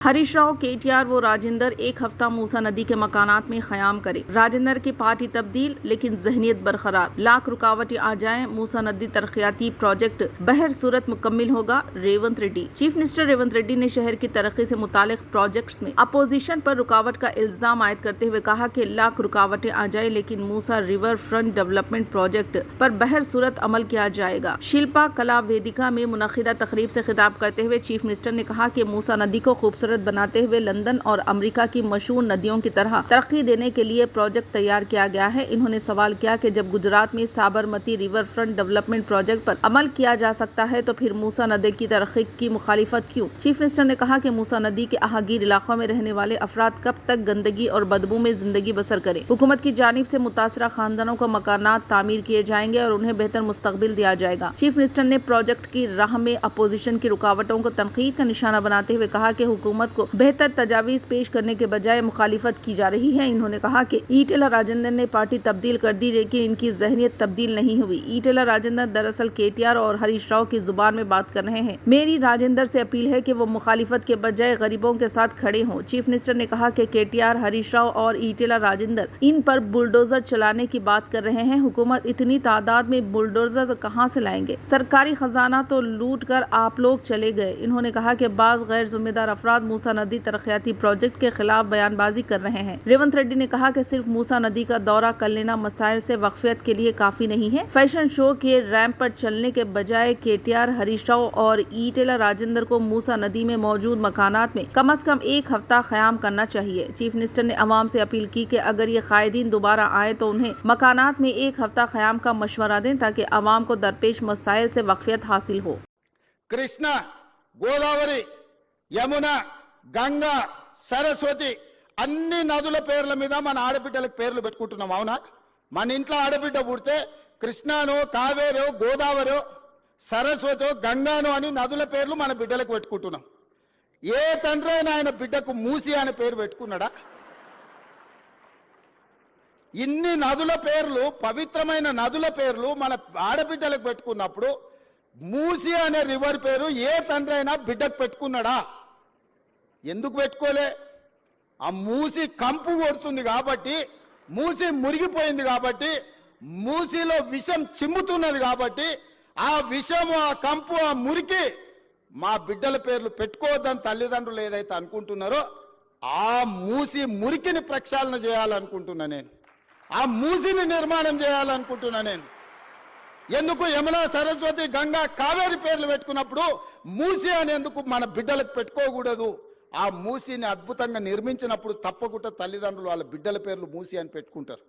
Harish Rao, KTR व राजेंद्र एक हफ्ता मूसा नदी के मकानात में क़याम करें। राजेंद्र की पार्टी तब्दील लेकिन जहनियत बरकरार। लाख रुकावटें आ जाएं, मूसा नदी तरक्याती प्रोजेक्ट बहर सूरत मुकम्मिल होगा। रेवंत रेड्डी। चीफ मिनिस्टर रेवंत रेड्डी ने शहर की तरक्की से मुतालिक प्रोजेक्ट्स में अपोजिशन पर रुकावट का इल्जाम आयद करते हुए कहा कि लाख रुकावटें आ जाए लेकिन मूसा रिवर फ्रंट डेवलपमेंट प्रोजेक्ट पर बहर सूरत अमल किया जाएगा। शिल्पा कला वेदिका में मुनक़िदा तकरीब से खिताब करते हुए चीफ मिनिस्टर ने कहा कि मूसा नदी को खूबसूरत बनाते हुए लंदन और अमेरिका की मशहूर नदियों की तरह तरक्की देने के लिए प्रोजेक्ट तैयार किया गया है। इन्होंने सवाल किया कि जब गुजरात में Sabarmati river front development project पर अमल किया जा सकता है तो फिर मूसा नदी की तरक्की की मुखालिफत क्यों। चीफ मिनिस्टर ने कहा कि मूसा नदी के आहागीर इलाकों में रहने वाले अफराद कब तक गंदगी और बदबू में जिंदगी बसर करें। हुकूमत की जानिब से मुतासरा खानदानों को मकानात तामीर किए जाएंगे और उन्हें बेहतर मुस्तकबिल दिया जाएगा। चीफ मिनिस्टर ने प्रोजेक्ट की राह में अपोजिशन की रुकावटों को तनकीद का निशाना बनाते हुए कहा कि हुकूमत को बेहतर तजावीज पेश करने के बजाय मुखालिफत की जा रही है। इन्होंने कहा कि ईटेला राजेंद्र ने पार्टी तब्दील कर दी लेकिन इनकी जहनियत तब्दील नहीं हुई। ईटेला राजेंद्र दरअसल केटीआर और हरीश राव की जुबान में बात कर रहे हैं। मेरी राजेंद्र से अपील है कि वो मुखालिफत के बजाय गरीबों के साथ खड़े हों। चीफ मिनिस्टर ने कहा कि केटीआर, हरीश राव और ईटेला राजेंद्र इन पर बुलडोजर चलाने की बात कर रहे हैं। हुकूमत इतनी तादाद में बुलडोजर कहाँ से लाएंगे? सरकारी खजाना तो लूट कर आप लोग चले गए। इन्होंने कहा कि बाज़ गैर जिम्मेदार अफराद मूसा नदी तरक्याती प्रोजेक्ट के खिलाफ बयानबाजी कर रहे हैं। रेवंत रेड्डी ने कहा कि सिर्फ मूसा नदी का दौरा कर लेना मसाइल से वाकफियत के लिए काफी नहीं है। फैशन शो के रैंप पर चलने के बजाय केटीआर, हरीश राव और ईटेला राजेंद्र को मूसा नदी में मौजूद मकानात में कम से कम एक हफ्ता क़याम करना चाहिए। चीफ मिनिस्टर ने अवाम से अपील की कि अगर ये कायदीन दोबारा आए तो उन्हें मकानात में एक हफ्ता क़याम का मशवरा दें ताकि अवाम को दरपेश मसाइल से वाकफियत हासिल हो। कृष्णा, गोदावरी, यमुना, गंगा, సరస్వతి అన్ని నదుల పేర్ల మీద మన ఆడబిడ్డలకు పేర్లు పెట్టుకుంటున్నాం. అవునా? మన ఇంట్లో ఆడబిడ్డ పుడితే కృష్ణానో, కావేరో, గోదావరో, సరస్వతో, గంగానో అని నదుల పేర్లు మన బిడ్డలకు పెట్టుకుంటున్నాం. ఏ తండ్రి అయినా ఆయన బిడ్డకు మూసి అనే పేరు పెట్టుకున్నాడా? ఇన్ని నదుల పేర్లు, పవిత్రమైన నదుల పేర్లు మన ఆడబిడ్డలకు పెట్టుకున్నప్పుడు మూసి అనే రివర్ పేరు ఏ తండ్రి అయినా బిడ్డకు పెట్టుకున్నాడా? ఎందుకు పెట్టుకోలే? ఆ మూసి కంపు కొడుతుంది కాబట్టి, మూసి మురిగిపోయింది కాబట్టి, మూసిలో విషం చిమ్ముతున్నది కాబట్టి ఆ విషం, ఆ కంపు, ఆ మురికి మా బిడ్డల పేర్లు పెట్టుకోవద్దని తల్లిదండ్రులు ఏదైతే అనుకుంటున్నారో ఆ మూసి మురికిని ప్రక్షాళన చేయాలనుకుంటున్నా నేను. ఆ మూసిని నిర్మాణం చేయాలనుకుంటున్నా నేను. ఎందుకు యమునా, సరస్వతి, గంగా, కావేరి పేర్లు పెట్టుకున్నప్పుడు మూసి అనేందుకు మన బిడ్డలకు పెట్టుకోకూడదు? ఆ మూసిని అద్భుతంగా నిర్మించినప్పుడు తప్పకుండా తల్లిదండ్రులు వాళ్ళ బిడ్డల పేర్లు మూసి అని పెట్టుకుంటారు.